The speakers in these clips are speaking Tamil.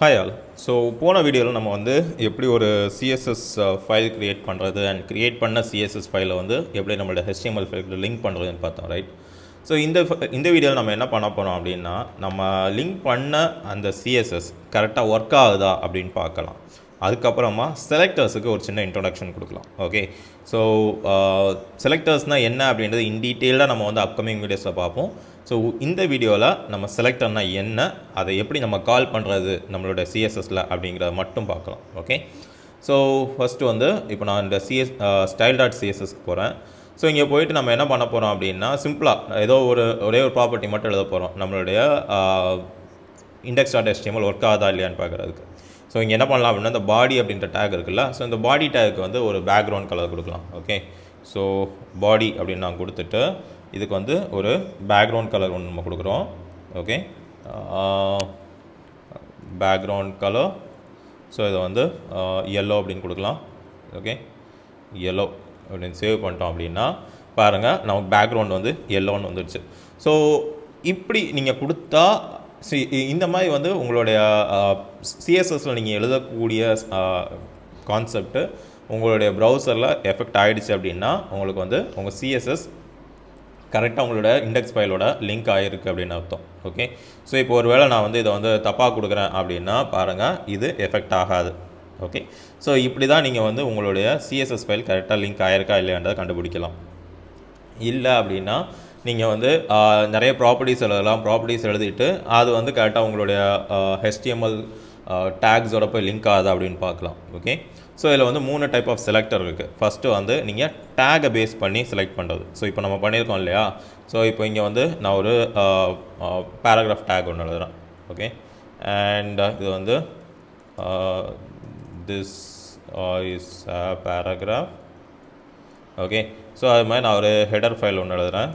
Hi all. ஸோ போன வீடியோவில் நம்ம வந்து எப்படி ஒரு சிஎஸ்எஸ் ஃபைல் க்ரியேட் பண்ணுறது அண்ட் க்ரியேட் பண்ண சிஎஸ்எஸ் ஃபைலை வந்து எப்படி நம்மளோட HTML ஃபைலுக்கு லிங்க் பண்ணுறதுன்னு பார்த்தோம், ரைட்? ஸோ இந்த வீடியோவில் நம்ம என்ன பண்ண போகிறோம் அப்படின்னா, நம்ம லிங்க் பண்ண அந்த சிஎஸ்எஸ் கரெக்டாக ஒர்க் ஆகுதா அப்படின்னு பார்க்கலாம். அதுக்கப்புறமா செலக்டர்ஸுக்கு ஒரு சின்ன இன்ட்ரொடக்ஷன் கொடுக்கலாம். ஓகே, ஸோ செலக்டர்ஸ்னால் என்ன அப்படின்றது இன் டீட்டெயிலாக நம்ம வந்து அப்கமிங் வீடியோஸில் பார்ப்போம். ஸோ இந்த வீடியோவில் நம்ம செலக்டர்னால் என்ன, அதை எப்படி நம்ம கால் பண்ணுறது நம்மளோட சிஎஸ்எஸில் அப்படிங்கிறத மட்டும் பார்க்கலாம். ஓகே, ஸோ ஃபஸ்ட்டு வந்து இப்போ நான் இந்த style.cssக்கு போகிறேன். ஸோ இங்கே போயிட்டு நம்ம என்ன பண்ண போகிறோம் அப்படின்னா, சிம்பிளாக ஏதோ ஒரே ஒரு ப்ராப்பர்ட்டி மட்டும் எழுத போகிறோம் நம்மளுடைய index.html ஒர்க் ஆகுதா இல்லையான்னு பார்க்குறதுக்கு. ஸோ இங்கே என்ன பண்ணலாம் அப்படின்னா, இந்த பாடி அப்படின்ற டேக் இருக்குல்ல, ஸோ இந்த பாடி டேக்கு வந்து ஒரு பேக்ரவுண்ட் கலர் கொடுக்கலாம். ஓகே, ஸோ பாடி அப்படின்னு நான் கொடுத்துட்டு இதுக்கு வந்து ஒரு பேக்ரவுண்ட் கலர் ஒன்று நம்ம கொடுக்குறோம். ஓகே, பேக்ரவுண்ட் கலர், ஸோ இதை வந்து yellow அப்படின்னு கொடுக்கலாம். ஓகே, yellow அப்படின்னு சேவ் பண்ணிட்டோம் அப்படின்னா பாருங்கள், நமக்கு பேக்ரவுண்ட் வந்து yellowன்னு வந்துடுச்சு. ஸோ இப்படி நீங்கள் கொடுத்தா இந்த மாதிரி வந்து உங்களுடைய சிஎஸ்எஸில் நீங்கள் எழுதக்கூடிய கான்செப்ட்டு உங்களுடைய ப்ரௌசரில் எஃபெக்ட் ஆகிடுச்சு அப்படின்னா உங்களுக்கு வந்து உங்கள் சிஎஸ்எஸ் கரெக்டாக உங்களோட இண்டெக்ஸ் ஃபைலோட லிங்க் ஆகிருக்கு அப்படின்னு அர்த்தம். ஓகே, ஸோ இப்போ ஒரு வேளை நான் வந்து இதை வந்து தப்பாக கொடுக்குறேன் அப்படின்னா பாருங்கள், இது எஃபெக்ட் ஆகாது. ஓகே, ஸோ இப்படி தான் நீங்கள் வந்து உங்களுடைய சிஎஸ்எஸ் ஃபைல் கரெக்டாக லிங்க் ஆகிருக்கா இல்லையான்றதை கண்டுபிடிக்கலாம். இல்லை அப்படின்னா நீங்கள் வந்து நிறைய ப்ராப்பர்ட்டிஸ் எழுதலாம். ப்ராப்பர்ட்டிஸ் எழுதிட்டு அது வந்து கரெக்டாக உங்களுடைய HTML டேக்ஸோட போய் லிங்க் ஆகுது அப்படின்னு பார்க்கலாம். ஓகே, ஸோ இதில் வந்து 3 டைப் ஆஃப் செலக்டர் இருக்குது. ஃபஸ்ட்டு வந்து நீங்கள் டேகை பேஸ் பண்ணி செலக்ட் பண்ணுறது. ஸோ இப்போ நம்ம பண்ணியிருக்கோம் இல்லையா, ஸோ இப்போ இங்கே வந்து நான் ஒரு பேராகிராஃப் டேக் ஒன்று எழுதுகிறேன். ஓகே, அண்ட் இது வந்து this is paragraph. Okay, so அது மாதிரி நான் ஒரு ஹெடர் ஃபைல் ஒன்று எழுதுகிறேன்,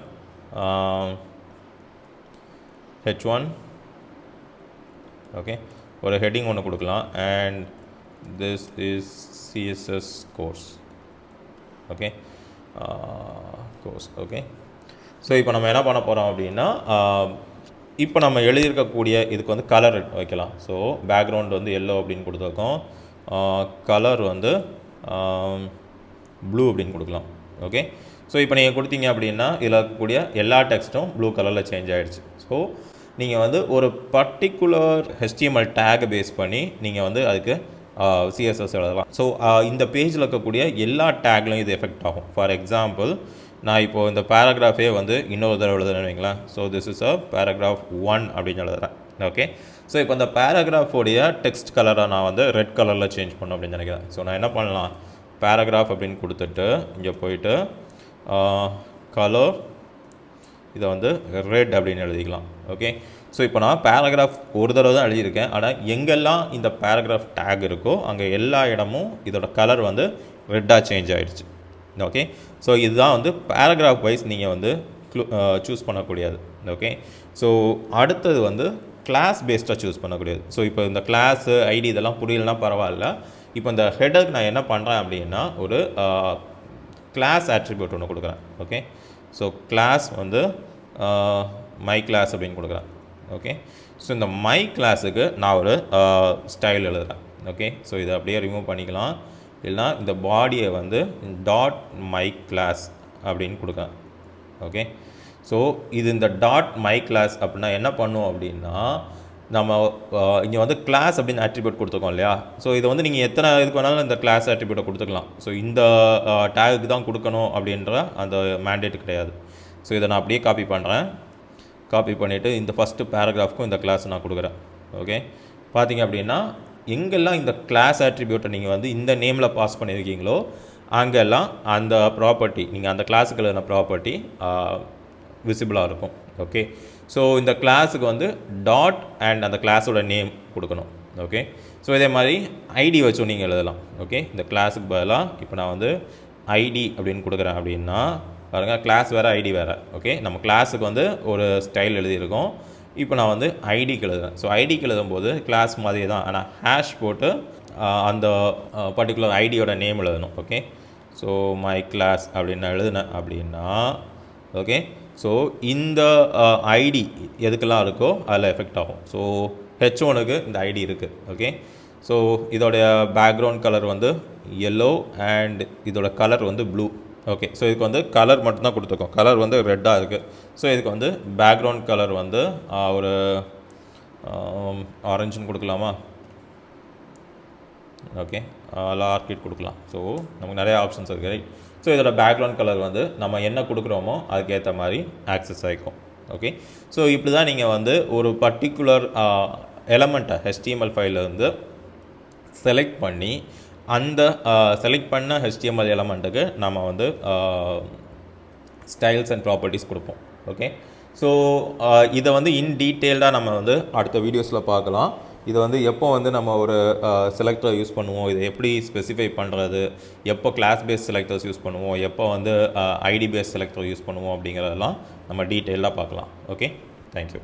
h1. ஓகே, ஒரு ஹெட்டிங் ஒன்று கொடுக்கலாம், and this is css course. Okay, course. Okay, so இப்போ நம்ம என்ன பண்ண போகிறோம் அப்படின்னா, இப்போ நம்ம எழுதியிருக்கக்கூடிய இதுக்கு வந்து கலர் வைக்கலாம். ஸோ பேக்ரவுண்ட் வந்து yellow அப்படின்னு கொடுத்துருக்கோம், கலர் வந்து ப்ளூ அப்படின்னு கொடுக்கலாம். ஓகே, ஸோ இப்போ நீங்கள் கொடுத்தீங்க அப்படின்னா இதில் இருக்கக்கூடிய எல்லா டெக்ஸ்ட்டும் ப்ளூ கலரில் சேஞ்ச் ஆகிடுச்சு. ஸோ நீங்கள் வந்து ஒரு பர்டிகுலர் HTML டேகை பேஸ் பண்ணி நீங்கள் வந்து அதுக்கு சிஎஸ்எஸ் எழுதலாம். ஸோ இந்த பேஜில் இருக்கக்கூடிய எல்லா டேக்லையும் இது எஃபெக்ட் ஆகும். ஃபார் எக்ஸாம்பிள், நான் இப்போது இந்த பேராகிராஃபே வந்து இன்னொரு தடவை எழுதுறேன்னு வைங்களேன். So this is a paragraph 1 அப்படின்னு எழுதுறேன். ஓகே, ஸோ இப்போ இந்த பேராகிராஃபோடைய டெக்ஸ்ட் கலரை நான் வந்து ரெட் கலரில் சேஞ்ச் பண்ணணும் அப்படின்னு நினைக்கிறேன். ஸோ நான் என்ன பண்ணலாம், பேராகிராஃப் அப்படின்னு கொடுத்துட்டு இங்கே போயிட்டு கலர் இதை வந்து ரெட் அப்படின்னு எழுதிக்கலாம். ஓகே, ஸோ இப்போ நான் பேராகிராஃப் ஒரு தடவை தான் எழுதியிருக்கேன், ஆனால் எங்கெல்லாம் இந்த பேராகிராஃப் டேக் இருக்கோ அங்கே எல்லா இடமும் இதோட கலர் வந்து ரெட்டாக சேஞ்ச் ஆகிடுச்சு. ஓகே, ஸோ இதுதான் வந்து பேராகிராஃப் வைஸ் நீங்கள் வந்து சூஸ் பண்ணக்கூடியது. ஓகே, ஸோ அடுத்தது வந்து கிளாஸ் பேஸ்டாக சூஸ் பண்ணக்கூடியது. ஸோ இப்போ இந்த கிளாஸு ஐடி இதெல்லாம் புரியலனா பரவாயில்ல. இப்போ இந்த ஹெடருக்கு நான் என்ன பண்ணுறேன் அப்படின்னா, ஒரு கிளாஸ் ஆட்ரிபியூட் ஒன்று கொடுக்குறேன். ஓகே, ஸோ கிளாஸ் வந்து மை கிளாஸ் அப்படின்னு கொடுக்குறேன். ஓகே, ஸோ இந்த மை கிளாஸுக்கு நான் ஒரு ஸ்டைல் எழுதுகிறேன். ஓகே, ஸோ இதை அப்படியே ரிமூவ் பண்ணிக்கலாம். இல்லைனா இந்த பாடியை வந்து டாட் மை கிளாஸ் அப்படின்னு கொடுக்குறேன். ஓகே, ஸோ இது இந்த டாட் மை கிளாஸ் அப்படின்னா என்ன பண்ணும் அப்படின்னா, நம்ம இங்கே வந்து கிளாஸ் அப்படின்னு ஆட்ரிபியூட் கொடுத்துருக்கோம் இல்லையா, ஸோ இதை வந்து நீங்கள் எத்தனை இதுக்கு வேணாலும் இந்த கிளாஸ் ஆட்ரிபியூட்டை கொடுத்துக்கலாம். ஸோ இந்த டேகுக்கு தான் கொடுக்கணும் அப்படின்ற அந்த மேண்டேட் கிடையாது. ஸோ இதை நான் அப்படியே காப்பி பண்ணுறேன். காப்பி பண்ணிவிட்டு இந்த ஃபஸ்ட்டு பேராகிராஃப்க்கும் இந்த கிளாஸ் நான் கொடுக்குறேன். ஓகே, பார்த்தீங்க அப்படின்னா எங்கெல்லாம் இந்த கிளாஸ் ஆட்ரிபியூட்டை நீங்கள் வந்து இந்த நேமில் பாஸ் பண்ணியிருக்கீங்களோ அங்கெல்லாம் அந்த ப்ராப்பர்ட்டி, நீங்கள் அந்த கிளாஸுக்கு எழுதின ப்ராப்பர்ட்டி விசிபிளாக இருக்கும். ஓகே, ஸோ இந்த கிளாஸுக்கு வந்து டாட் அண்ட் அந்த கிளாஸோட நேம் கொடுக்கணும். ஓகே, ஸோ இதே மாதிரி ஐடி வச்சும் நீங்கள் எழுதலாம். ஓகே, இந்த கிளாஸுக்கு பதிலாக இப்போ நான் வந்து ஐடி அப்படின்னு கொடுக்குறேன் அப்படின்னா பாருங்கள், கிளாஸ் வேறு ஐடி வேறு. ஓகே, நம்ம கிளாஸுக்கு வந்து ஒரு ஸ்டைல் எழுதியிருக்கோம், இப்போ நான் வந்து ஐடிக்கு எழுதுறேன். ஸோ ஐடிக்கு எழுதும்போது கிளாஸ் மாதிரி தான், ஆனால் ஹேஷ் போட்டு அந்த பர்டிகுலர் ஐடியோட நேம் எழுதணும். ஓகே, ஸோ மை கிளாஸ் அப்படின்னு நான் எழுதினேன் அப்படின்னா ஓகே, ஸோ இந்த ஐடி எதுக்கெல்லாம் இருக்கோ அதில் எஃபெக்ட் ஆகும். ஸோ h1க்கு இந்த ஐடி இருக்குது. ஓகே, ஸோ இதோடைய பேக்ரவுண்ட் கலர் வந்து yellow அண்ட் இதோட கலர் வந்து ப்ளூ. ஓகே, ஸோ இதுக்கு வந்து கலர் மட்டும்தான் கொடுத்துருக்கோம். கலர் வந்து ரெட்டாக இருக்குது. ஸோ இதுக்கு வந்து பேக்ரவுண்ட் கலர் வந்து ஒரு ஆரஞ்சுன்னு கொடுக்கலாமா? ஓகே, ஆர்கிட் கொடுக்கலாம். ஸோ நமக்கு நிறைய ஆப்ஷன்ஸ் இருக்குது, ரைட்? ஸோ இதோட பேக்ரவுண்ட் கலர் வந்து நம்ம என்ன கொடுக்குறோமோ அதுக்கேற்ற மாதிரி ஆக்சஸ் ஆகிக்கும். ஓகே, ஸோ இப்படி தான் நீங்கள் வந்து ஒரு பர்டிகுலர் எலமெண்ட்டை HTML ஃபைலில் வந்து செலக்ட் பண்ணி அந்த செலக்ட் பண்ண HTML எலமெண்ட்டுக்கு நம்ம வந்து ஸ்டைல்ஸ் அண்ட் ப்ராப்பர்ட்டிஸ் கொடுப்போம். ஓகே, ஸோ இதை வந்து இன் டீட்டெயில்டாக நம்ம வந்து அடுத்த வீடியோஸில் பார்க்கலாம். இது வந்து எப்போ வந்து நம்ம ஒரு செலக்டர் யூஸ் பண்ணுவோம், இதை எப்படி ஸ்பெசிஃபை பண்ணுறது, எப்போ கிளாஸ் பேஸ் செலக்டர்ஸ் யூஸ் பண்ணுவோம், எப்போ வந்து ஐடி பேஸ் செலக்டர் யூஸ் பண்ணுவோம் அப்படிங்கிறதெல்லாம் நம்ம டீட்டெயிலாக பார்க்கலாம். Okay, thank you.